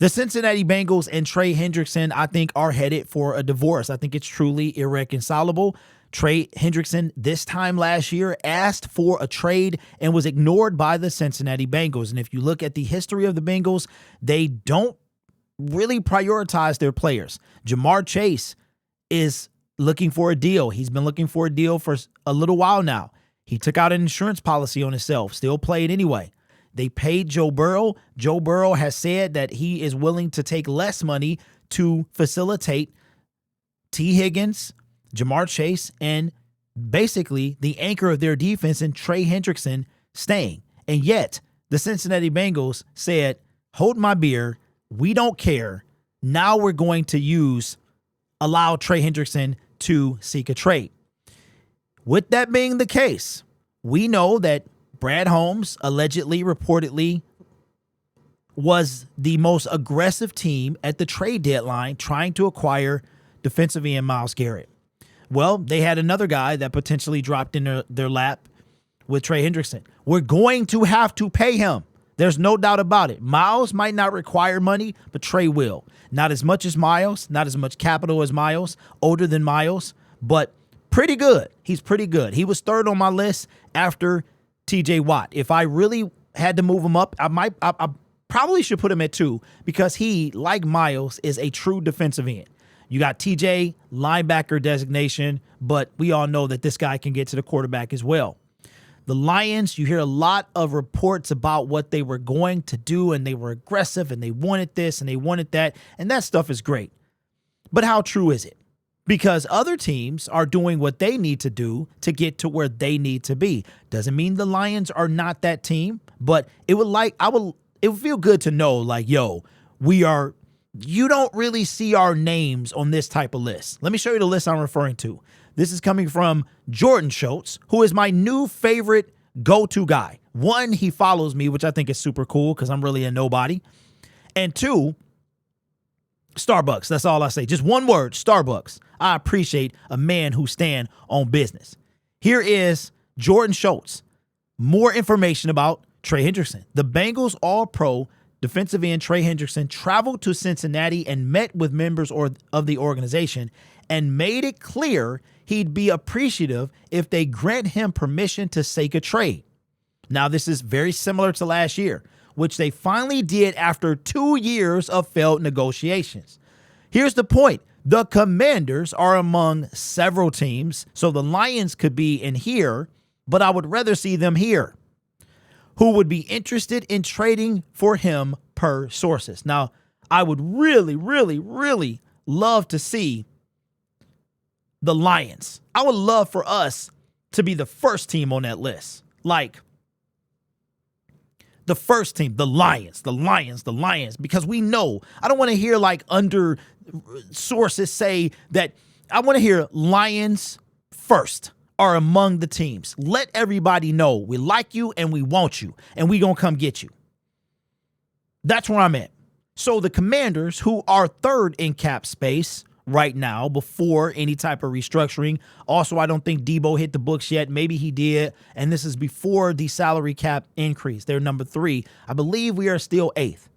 The Cincinnati Bengals and Trey Hendrickson, I think, are headed for a divorce. I think it's truly irreconcilable. Trey Hendrickson, this time last year, asked for a trade and was ignored by the Cincinnati Bengals. And if you look at the history of the Bengals, they don't really prioritize their players. Jamar Chase is looking for a deal. He's been looking for a deal for a little while now. He took out an insurance policy on himself, still played anyway. They paid Joe Burrow. Joe Burrow has said that he is willing to take less money to facilitate T. Higgins, Jamar Chase, and basically the anchor of their defense and Trey Hendrickson staying. And yet the Cincinnati Bengals said, hold my beer. We don't care. Now we're going to allow Trey Hendrickson to seek a trade. With that being the case, we know that Brad Holmes allegedly, reportedly, was the most aggressive team at the trade deadline trying to acquire defensive end Myles Garrett. Well, they had another guy that potentially dropped in their lap with Trey Hendrickson. We're going to have to pay him. There's no doubt about it. Myles might not require money, but Trey will. Not as much as Myles, not as much capital as Myles, older than Myles, but pretty good. He's pretty good. He was third on my list after TJ Watt. If I really had to move him up, I probably should put him at 2 because he, like Myles, is a true defensive end. You got TJ, linebacker designation, but we all know that this guy can get to the quarterback as well. The Lions, you hear a lot of reports about what they were going to do, and they were aggressive, and they wanted this, and they wanted that, and that stuff is great. But how true is it? Because other teams are doing what they need to do to get to where they need to be. Doesn't mean the Lions are not that team, but it would feel good to know, like, yo, you don't really see our names on this type of list. Let me show you the list I'm referring to. This is coming from Jordan Schultz, who is my new favorite go-to guy. 1, he follows me, which I think is super cool because I'm really a nobody. And 2, Starbucks. That's all I say. Just one word, Starbucks. I appreciate a man who stand on business. Here is Jordan Schultz. More information about Trey Hendrickson. The Bengals All-Pro defensive end Trey Hendrickson traveled to Cincinnati and met with members of the organization and made it clear he'd be appreciative if they grant him permission to seek a trade. Now, this is very similar to last year, which they finally did after 2 years of failed negotiations. Here's the point. The Commanders are among several teams, so the Lions could be in here, but I would rather see them here, who would be interested in trading for him per sources. Now, I would really, really, really love to see the Lions. I would love for us to be the first team on that list. Like, the first team, the Lions, because we know, I don't want to hear like under sources say that. I want to hear Lions first are among the teams. Let everybody know we like you and we want you and we gonna come get you. That's where I'm at. So the Commanders, who are third in cap space right now before any type of restructuring. Also, I don't think Debo hit the books yet. Maybe he did. And this is before the salary cap increase. They're number 3. I believe we are still 8th.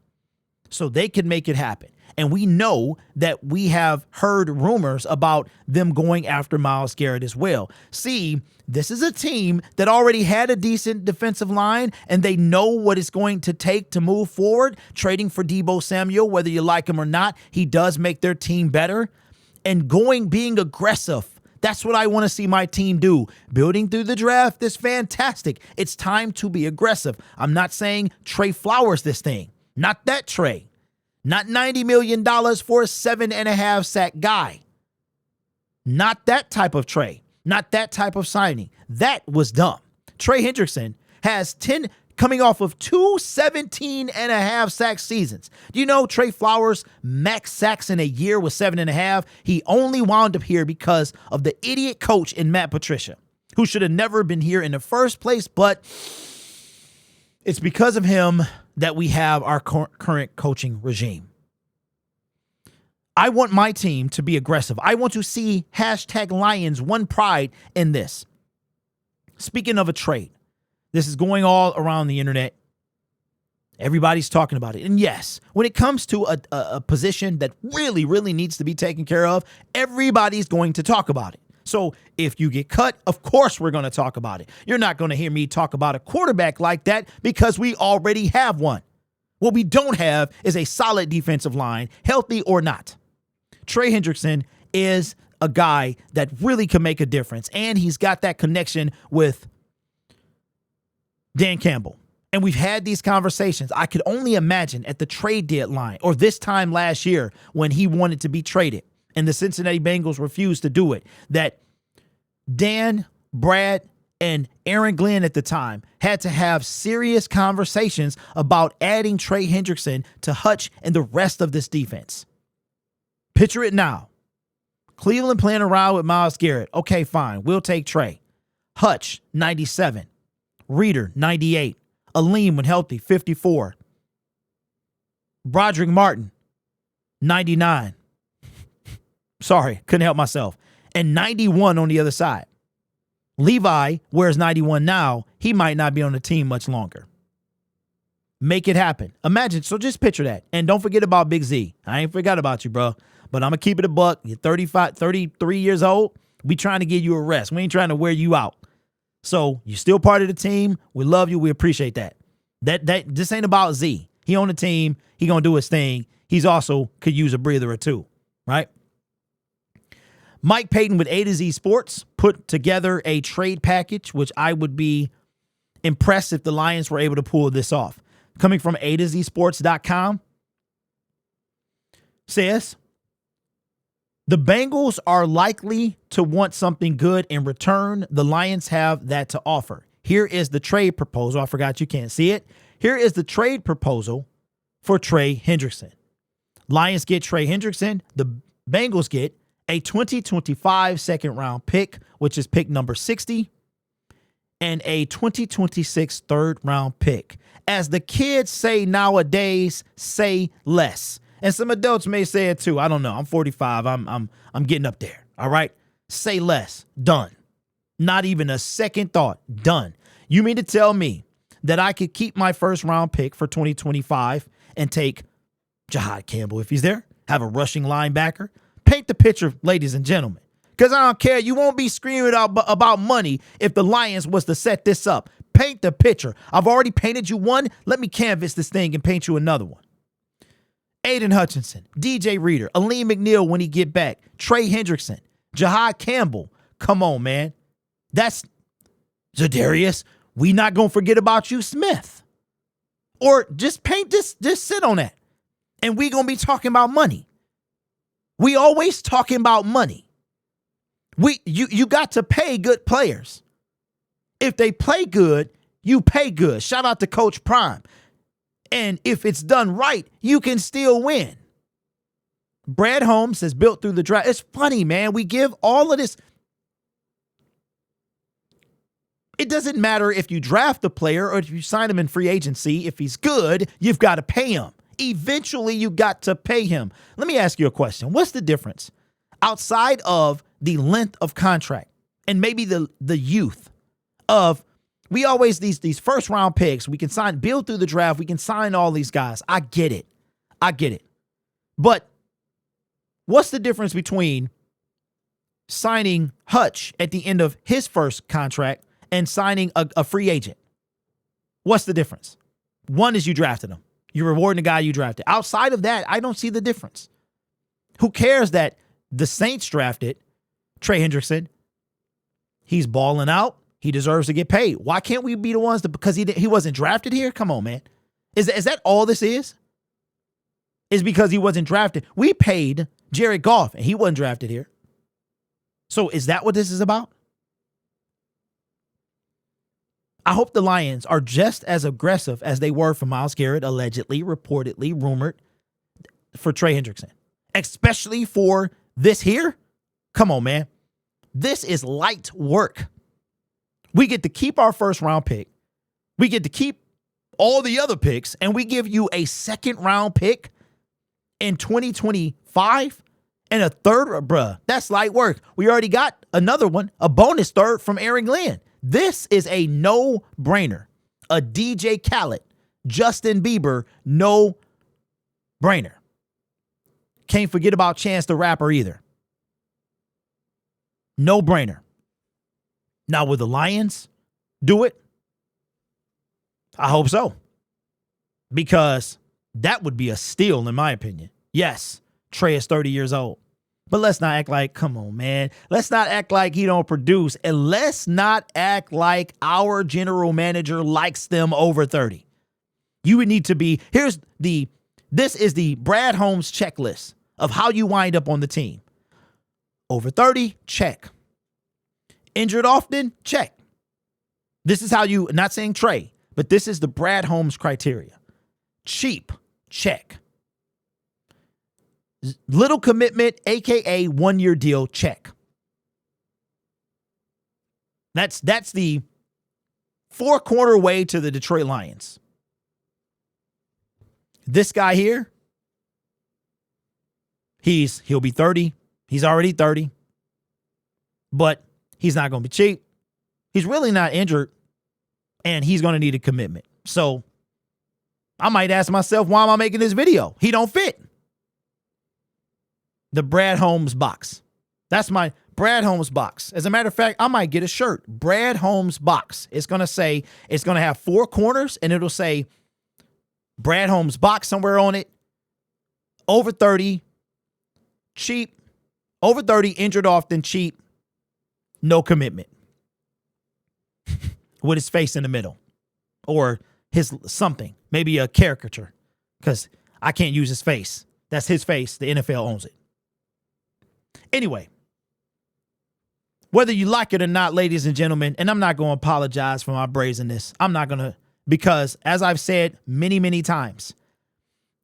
So they could make it happen. And we know that we have heard rumors about them going after Myles Garrett as well. See, this is a team that already had a decent defensive line, and they know what it's going to take to move forward. Trading for Debo Samuel, whether you like him or not, he does make their team better. And being aggressive. That's what I want to see my team do. Building through the draft is fantastic. It's time to be aggressive. I'm not saying Trey Flowers this thing. Not that Trey. Not $90 million for a 7.5 sack guy. Not that type of Trey. Not that type of signing. That was dumb. Trey Hendrickson has 10 coming off of 2 17.5 sack seasons. Do you know Trey Flowers' max sacks in a year was 7.5? He only wound up here because of the idiot coach in Matt Patricia, who should have never been here in the first place, but it's because of him that we have our current coaching regime. I want my team to be aggressive. I want to see #Lions one pride in this. Speaking of a trade, this is going all around the internet, Everybody's talking about it. And yes, when it comes to a position that really, really needs to be taken care of, everybody's going to talk about it. So if you get cut, of course we're going to talk about it. You're not going to hear me talk about a quarterback like that because we already have one. What we don't have is a solid defensive line, healthy or not. Trey Hendrickson is a guy that really can make a difference, and he's got that connection with Dan Campbell. And we've had these conversations. I could only imagine at the trade deadline or this time last year when he wanted to be traded and the Cincinnati Bengals refused to do it, that Dan, Brad, and Aaron Glenn at the time had to have serious conversations about adding Trey Hendrickson to Hutch and the rest of this defense. Picture it now. Cleveland playing around with Myles Garrett. Okay, fine. We'll take Trey. Hutch, 97. Reader, 98. Aleem, when healthy, 54. Broderick Martin, 99. Sorry, couldn't help myself. And 91 on the other side. Levi wears 91 now. He might not be on the team much longer. Make it happen. Imagine, so just picture that. And don't forget about Big Z. I ain't forgot about you, bro. But I'm going to keep it a buck. You're 33 years old. We trying to give you a rest. We ain't trying to wear you out. So you're still part of the team. We love you. We appreciate that. This ain't about Z. He on the team. He going to do his thing. He's also could use a breather or two, right? Mike Payton with A to Z Sports put together a trade package, which I would be impressed if the Lions were able to pull this off. Coming from A to Z Sports.com says, the Bengals are likely to want something good in return. The Lions have that to offer. Here is the trade proposal. I forgot you can't see it. Here is the trade proposal for Trey Hendrickson. Lions get Trey Hendrickson. The Bengals get a 2025 second round pick, which is pick number 60, and a 2026 third round pick. As the kids say nowadays, say less. And some adults may say it too. I don't know. I'm 45. I'm getting up there. All right. Say less. Done. Not even a second thought. Done. You mean to tell me that I could keep my first round pick for 2025 and take Jahad Campbell if he's there, have a rushing linebacker? Paint the picture, ladies and gentlemen, because I don't care. You won't be screaming about money if the Lions was to set this up. Paint the picture. I've already painted you one. Let me canvas this thing and paint you another one. Aiden Hutchinson, DJ Reader, Aleem McNeil when he get back, Trey Hendrickson, Jahad Campbell. Come on, man. That's Zadarius. We not going to forget about you, Smith. Or just paint this, just sit on that. And we going to be talking about money. We always talking about money. You got to pay good players. If they play good, you pay good. Shout out to Coach Prime. And if it's done right, you can still win. Brad Holmes says built through the draft. It's funny, man. We give all of this. It doesn't matter if you draft the player or if you sign him in free agency. If he's good, you've got to pay him. Eventually, you got to pay him. Let me ask you a question. What's the difference outside of the length of contract and maybe the youth of, we always, these first round picks, we can sign, build through the draft, we can sign all these guys. I get it. But what's the difference between signing Hutch at the end of his first contract and signing a free agent? What's the difference? One is you drafted him. You're rewarding the guy you drafted. Outside of that, I don't see the difference. Who cares that the Saints drafted Trey Hendrickson? He's balling out. He deserves to get paid. Why can't we be the ones that, because he wasn't drafted here? Come on, man. Is that all this is? Is because he wasn't drafted. We paid Jared Goff and he wasn't drafted here. So is that what this is about? I hope the Lions are just as aggressive as they were for Myles Garrett, allegedly, reportedly, rumored, for Trey Hendrickson. Especially for this here. Come on, man. This is light work. We get to keep our first round pick. We get to keep all the other picks, and we give you a second round pick in 2025 and a third. Bruh, that's light work. We already got another one, a bonus third from Aaron Glenn. This is a no-brainer. A DJ Khaled Justin Bieber, no brainer. Can't forget about Chance the Rapper either. No brainer. Now, will the Lions do it? I hope so. Because that would be a steal, in my opinion. Yes, Trey is 30 years old. But let's not act like, come on, man. Let's not act like he don't produce. And let's not act like our general manager likes them over 30. You would need to be, this is the Brad Holmes checklist of how you wind up on the team. Over 30, check. Injured often, check. This is how you, not saying Trey, but this is the Brad Holmes criteria. Cheap, check. Little commitment, aka 1-year deal, check. That's the 4-quarter way to the Detroit Lions. This guy here, he'll be 30. He's already 30. But he's not going to be cheap. He's really not injured. And he's going to need a commitment. So I might ask myself, why am I making this video? He don't fit. The Brad Holmes box. That's my Brad Holmes box. As a matter of fact, I might get a shirt. Brad Holmes box. It's going to have 4 corners and it'll say Brad Holmes box somewhere on it. Over 30. Cheap. Over 30. Injured often. Cheap. No commitment. With his face in the middle. Or his something. Maybe a caricature. Because I can't use his face. That's his face. The NFL owns it. Anyway, whether you like it or not, ladies and gentlemen, and I'm not going to apologize for my brazenness. I'm not going to, because as I've said many, many times,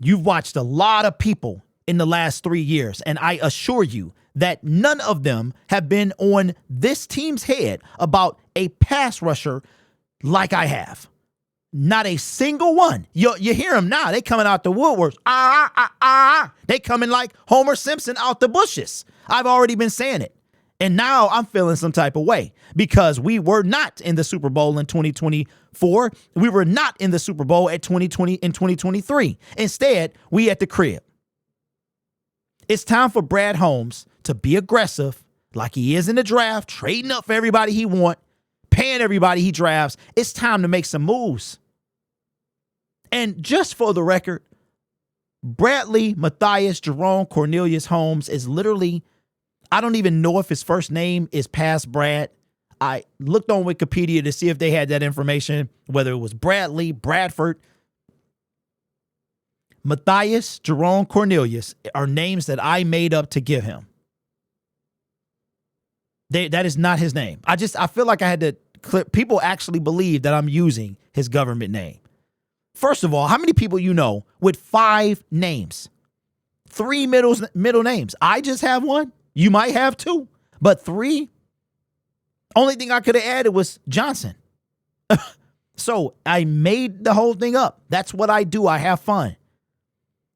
you've watched a lot of people in the last 3 years, and I assure you that none of them have been on this team's head about a pass rusher like I have. Not a single one. You hear them now. They coming out the woodworks. They coming like Homer Simpson out the bushes. I've already been saying it. And now I'm feeling some type of way because we were not in the Super Bowl in 2024. We were not in the Super Bowl at 2020 in 2023. Instead, we at the crib. It's time for Brad Holmes to be aggressive like he is in the draft, trading up for everybody he wants, paying everybody he drafts. It's time to make some moves. And just for the record, Bradley Matthias Jerome Cornelius Holmes is literally, I don't even know if his first name is past Brad. I looked on Wikipedia to see if they had that information, whether it was Bradley, Bradford. Matthias Jerome Cornelius are names that I made up to give him. That is not his name. I feel like I had to clip. People actually believe that I'm using his government name. First of all, how many people you know with 5 names? 3 middle names. I just have 1. You might have 2, but 3. Only thing I could have added was Johnson. So I made the whole thing up. That's what I do. I have fun.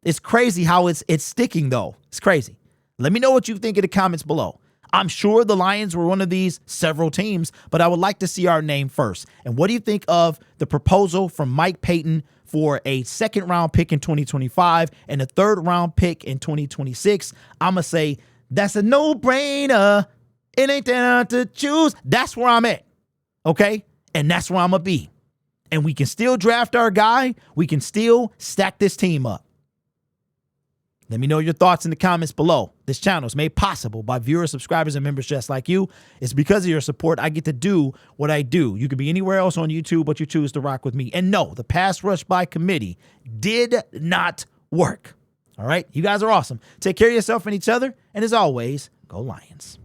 It's crazy how it's sticking though. It's crazy. Let me know what you think in the comments below. I'm sure the Lions were one of these several teams, but I would like to see our name first. And what do you think of the proposal from Mike Payton for a 2nd-round pick in 2025 and a 3rd-round pick in 2026? I'm going to say that's a no-brainer. It ain't that hard to choose. That's where I'm at, okay? And that's where I'm going to be. And we can still draft our guy. We can still stack this team up. Let me know your thoughts in the comments below. This channel is made possible by viewers, subscribers, and members just like you. It's because of your support I get to do what I do. You could be anywhere else on YouTube, but you choose to rock with me. And no, the pass rush by committee did not work. All right? You guys are awesome. Take care of yourself and each other. And as always, go Lions.